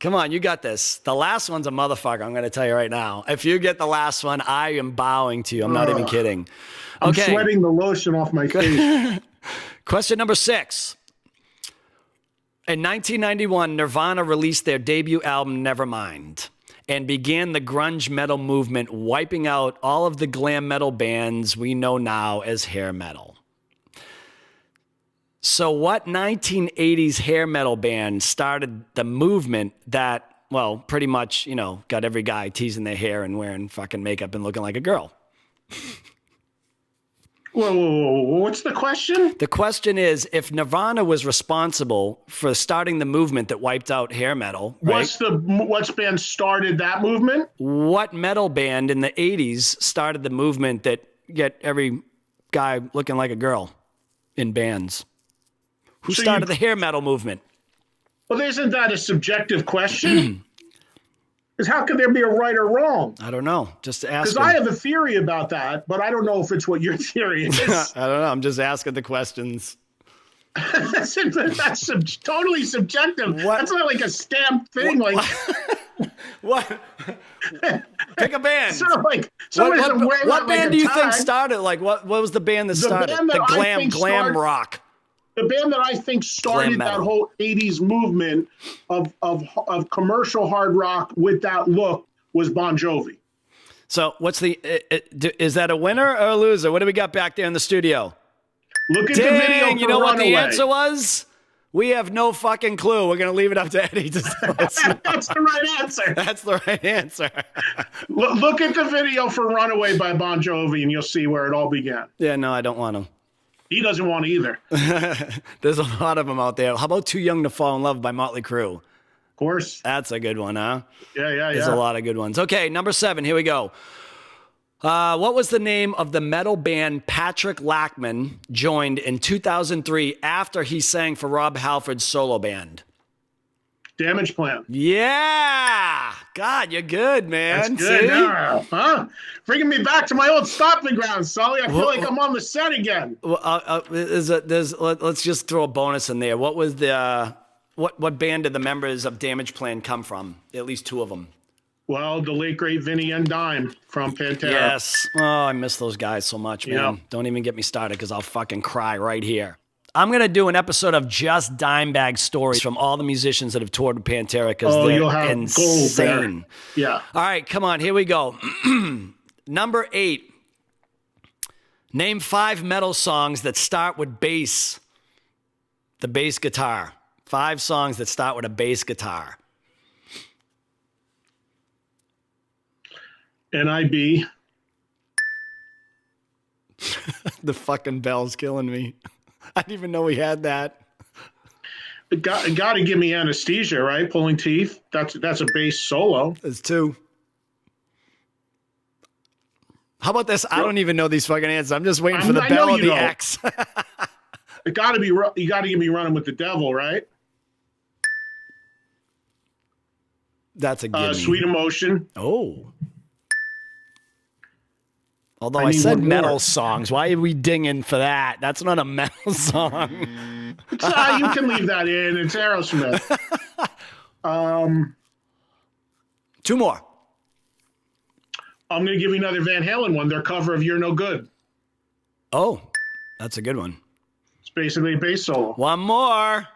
Come on, you got this. The last one's a motherfucker, I'm going to tell you right now. If you get the last one, I am bowing to you. I'm not even kidding. Okay. I'm sweating the lotion off my face. Question number 6. In 1991, Nirvana released their debut album, Nevermind, and began the grunge metal movement, wiping out all of the glam metal bands we know now as hair metal. So what 1980s hair metal band started the movement that, well, pretty much, got every guy teasing their hair and wearing fucking makeup and looking like a girl? Whoa. What's the question? The question is, if Nirvana was responsible for starting the movement that wiped out hair metal, right? What band started that movement? What metal band in the 80s started the movement that get every guy looking like a girl in bands? Who started the hair metal movement? Well, isn't that a subjective question? Because how could there be a right or wrong? I don't know. Just ask. Because I have a theory about that, but I don't know if it's what your theory is. I don't know. I'm just asking the questions. That's totally subjective. What? That's not like a stamped thing. What? Pick a band. Sort of like what band do you think started? Like what was the band that started? The glam rock. The band that I think started that whole 80s movement of commercial hard rock with that look was Bon Jovi. So what's is that a winner or a loser? What do we got back there in the studio? Look at the video. You know what the answer was? We have no fucking clue. We're going to leave it up to Eddie to tell us. That's the right answer. That's the right answer. Look at the video for Runaway by Bon Jovi and you'll see where it all began. Yeah, no, I don't want to. He doesn't want to either. There's a lot of them out there. How about Too Young to Fall in Love by Motley Crue? Of course. That's a good one, huh? Yeah. There's a lot of good ones. Okay, number 7. Here we go. What was the name of the metal band Patrick Lachman joined in 2003 after he sang for Rob Halford's solo band? Damage Plan. Yeah. God, you're good, man. That's good. Huh? Bringing me back to my old stomping ground, Sully. I feel like I'm on the set again. Let's just throw a bonus in there. What was what band did the members of Damage Plan come from? At least 2 of them. Well, the late great Vinny and Dime from Pantera. Yes. Oh, I miss those guys so much, man. Yeah. Don't even get me started because I'll fucking cry right here. I'm going to do an episode of just Dimebag stories from all the musicians that have toured with Pantera because they're insane. Yeah. All right, come on. Here we go. Number 8. Name 5 metal songs that start with bass. The bass guitar. 5 songs that start with a bass guitar. NIB. The fucking bell's killing me. I didn't even know we had that. Got to give me Anesthesia, right? Pulling Teeth. That's a bass solo. There's 2. How about this? I don't even know these fucking answers. I'm just waiting for the bell or the X. It got to be. You got to give me Running with the Devil, right? That's a gimme. Sweet Emotion. Oh. Although I said metal songs. Why are we dinging for that? That's not a metal song. You can leave that in. It's Aerosmith. 2 more. I'm going to give you another Van Halen one. Their cover of You're No Good. Oh, that's a good one. It's basically a bass solo. 1 more.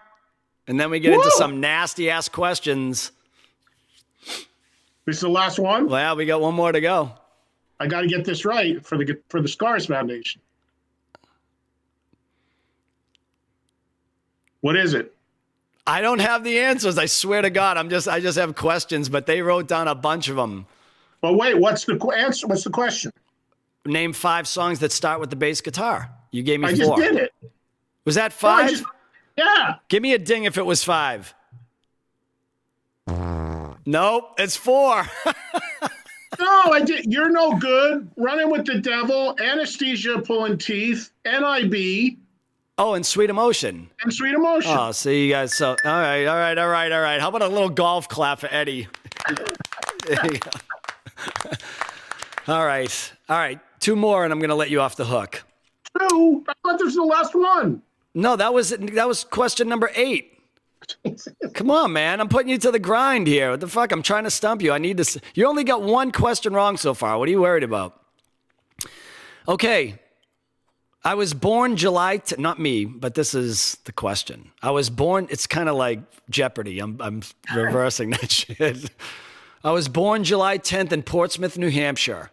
And then we get into some nasty-ass questions. This is the last one? Well, we got 1 more to go. I got to get this right for the Scars Foundation. What is it? I don't have the answers. I swear to God. I just have questions, but they wrote down a bunch of them. Well, wait. What's the answer? What's the question? Name 5 songs that start with the bass guitar. You gave me 4. I just did it. Was that 5? Yeah. Give me a ding if it was 5. Nope, it's 4. No, I did. You're No Good. Running with the Devil. Anesthesia. Pulling Teeth. NIB. Oh, and Sweet Emotion. And Sweet Emotion. Oh, see you guys. So, all right. How about a little golf clap for Eddie? All right. 2 more, and I'm going to let you off the hook. 2? I thought this was the last one. No, that was question number 8. Come on, man. I'm putting you to the grind here. What the fuck? I'm trying to stump you. You only got 1 question wrong so far. What are you worried about? Okay. I was born July, not me, but this is the question. I was born, it's kind of like Jeopardy. I'm reversing that shit. I was born July 10th in Portsmouth, New Hampshire.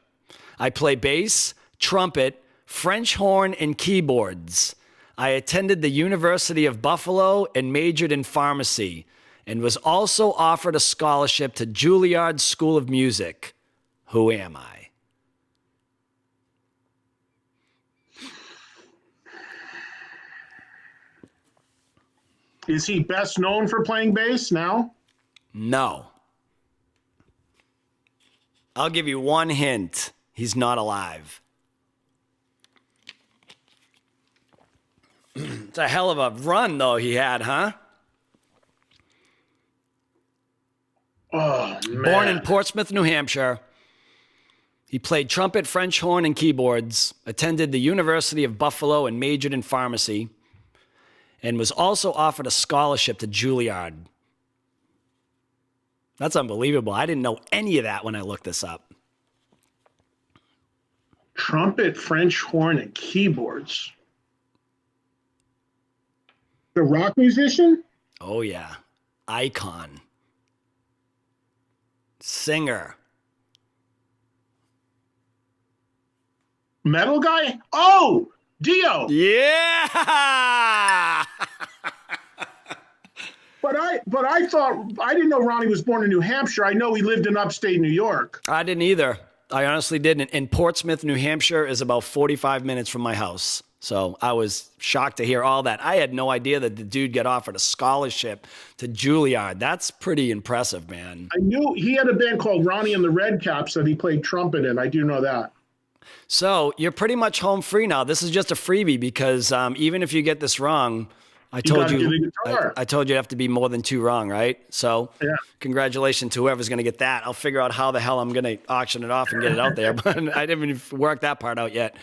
I play bass, trumpet, French horn, and keyboards. I attended the University of Buffalo and majored in pharmacy, and was also offered a scholarship to Juilliard School of Music. Who am I? Is he best known for playing bass now? No. I'll give you 1 hint. He's not alive. It's a hell of a run, though, he had, huh? Oh, man. Born in Portsmouth, New Hampshire. He played trumpet, French horn, and keyboards, attended the University of Buffalo and majored in pharmacy, and was also offered a scholarship to Juilliard. That's unbelievable. I didn't know any of that when I looked this up. Trumpet, French horn, and keyboards. The rock musician? Oh, yeah. Icon. Singer. Metal guy? Oh, Dio. Yeah! But I thought, I didn't know Ronnie was born in New Hampshire. I know he lived in upstate New York. I didn't either. I honestly didn't. And Portsmouth, New Hampshire is about 45 minutes from my house. So I was shocked to hear all that. I had no idea that the dude got offered a scholarship to Juilliard. That's pretty impressive, man. I knew he had a band called Ronnie and the Redcaps that he played trumpet in. I do know that. So you're pretty much home free now. This is just a freebie because even if you get this wrong, I told you you have to be more than 2 wrong, right? So yeah. Congratulations to whoever's going to get that. I'll figure out how the hell I'm going to auction it off and get it out there, but I didn't even work that part out yet.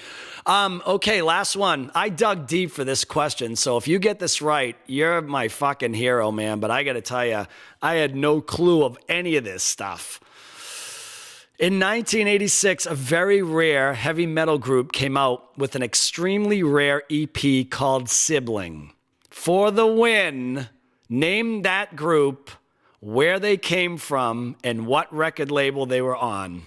Okay, last one. I dug deep for this question, so if you get this right, you're my fucking hero, man. But I got to tell you, I had no clue of any of this stuff. In 1986, a very rare heavy metal group came out with an extremely rare EP called Sibling. For the win, name that group, where they came from, and what record label they were on.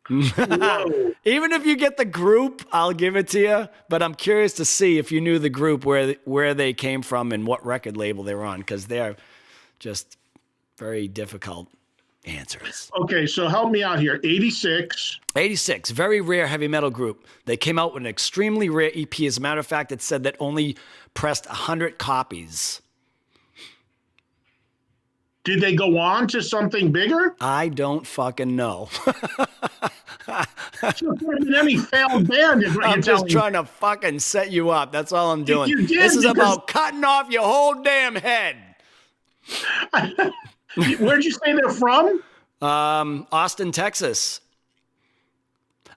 Whoa. Even if you get the group, I'll give it to you. But I'm curious to see if you knew the group, where they came from and what record label they were on, because they're just very difficult answers. Okay, so help me out here. 86. 86, very rare heavy metal group. They came out with an extremely rare EP. As a matter of fact, it said that only pressed 100 copies. Did they go on to something bigger? I don't fucking know. Should have been any failed band is what I'm you're just telling trying to fucking set you up. That's all I'm doing. you did, This is because- about cutting off your whole damn head. me. Where'd you say they're from? Austin, Texas.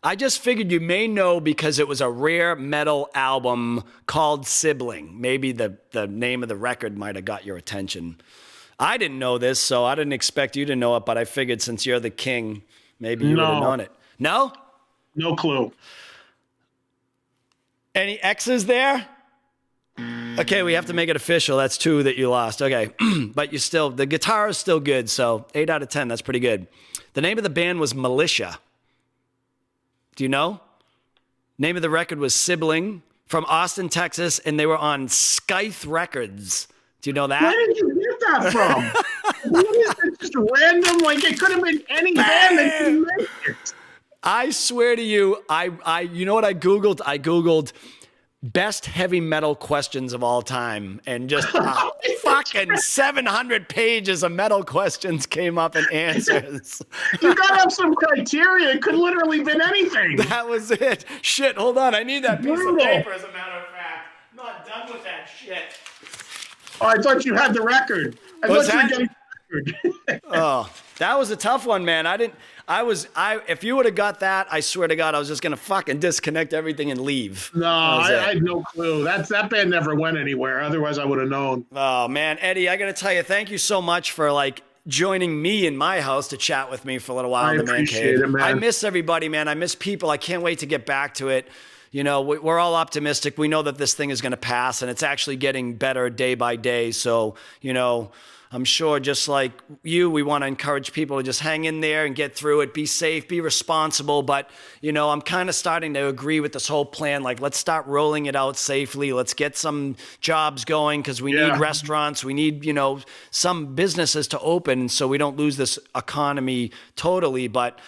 I just figured you may know because it was a rare metal album called Sibling. Maybe the name of the record might have got your attention. I didn't know this, so I didn't expect you to know it, but I figured since you're the king, maybe you would have known it. No? No clue. Any X's there? Okay, we have to make it official. That's 2 that you lost. Okay, but the guitar is still good, so 8 out of 10, that's pretty good. The name of the band was Militia. Do you know? Name of the record was Sibling, from Austin, Texas, and they were on Scythe Records. Do you know that? Where did you get that from? What is it? Just random? Like it could have been any band that didn't make it. I swear to you, you know what I Googled? I Googled best heavy metal questions of all time, and just fucking 700 pages of metal questions came up and answers. You gotta have some criteria. It could literally been anything. That was it. Shit, hold on. I need that piece Brutal. of paper, as a matter of fact. I'm not done with that shit. Oh, I thought you had the record. I What's thought you were that? getting the record. Oh, that was a tough one, man. If you would have got that, I swear to God, I was just going to fucking disconnect everything and leave. No, I had no clue. That band never went anywhere. Otherwise, I would have known. Oh, man. Eddie, I got to tell you, thank you so much for joining me in my house to chat with me for a little while I in the man appreciate cave. it, man. I miss everybody, man. I miss people. I can't wait to get back to it. You know, we're all optimistic. We know that this thing is going to pass, and it's actually getting better day by day. So, you know, I'm sure just like you, we want to encourage people to just hang in there and get through it, be safe, be responsible. But, you know, I'm kind of starting to agree with this whole plan. Like, let's start rolling it out safely. Let's get some jobs going, because we need restaurants. We need, you know, some businesses to open so we don't lose this economy totally. But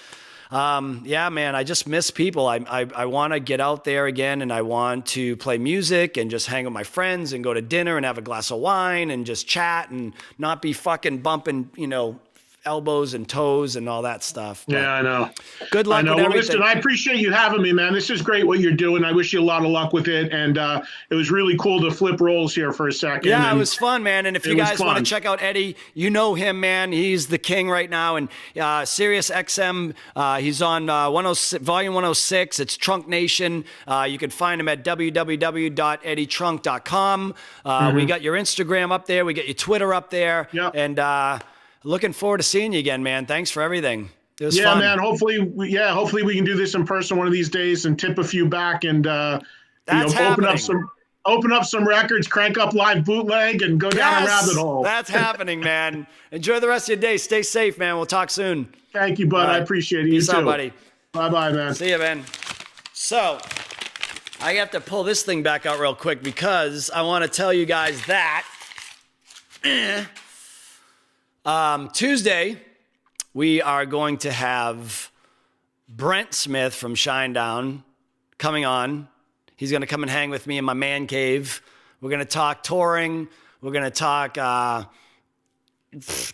yeah, man, I just miss people. I want to get out there again, and I want to play music and just hang with my friends and go to dinner and have a glass of wine and just chat and not be fucking bumping, you know, elbows and toes and all that stuff. But yeah, I know. Good luck I know. with Well, everything. listen, I appreciate you having me, man. This is great what you're doing. I wish you a lot of luck with it. And it was really cool to flip roles here for a second. Yeah, and it was fun, man. And if you it was guys want to fun. check out Eddie, you know him, man. He's the king right now. And Sirius XM, he's on 106, Volume 106. It's Trunk Nation. You can find him at www.eddietrunk.com. We got your Instagram up there. We got your Twitter up there. Yep. And looking forward to seeing you again, man. Thanks for everything. It was Yeah, fun. man. Hopefully we can do this in person one of these days and tip a few back and That's open up happening. some records, crank up live bootleg, and go down a rabbit hole. That's happening, man. Enjoy the rest of your day. Stay safe, man. We'll talk soon. Thank you, bud. All right. I appreciate it. You Peace too. out, buddy. Bye-bye, man. See you, man. So, I have to pull this thing back out real quick because I want to tell you guys that Tuesday, we are going to have Brent Smith from Shinedown coming on. He's going to come and hang with me in my man cave. We're going to talk touring. We're going to talk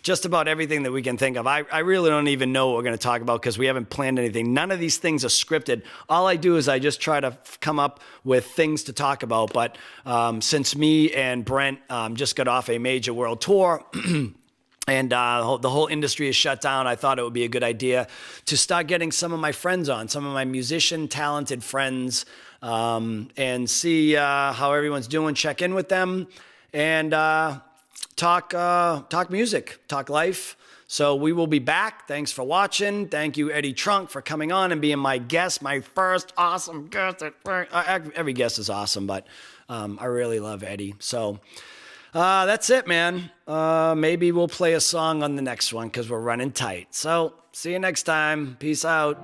just about everything that we can think of. I really don't even know what we're going to talk about because we haven't planned anything. None of these things are scripted. All I do is I just try to come up with things to talk about. But since me and Brent just got off a major world tour, and the whole industry is shut down, I thought it would be a good idea to start getting some of my friends on, some of my musician talented friends, and see how everyone's doing, check in with them, and talk music, talk life. So we will be back. Thanks for watching. Thank you, Eddie Trunk, for coming on and being my guest, my first awesome guest. Every guest is awesome, but I really love Eddie. So that's it, man. Maybe we'll play a song on the next one because we're running tight. So see you next time. Peace out.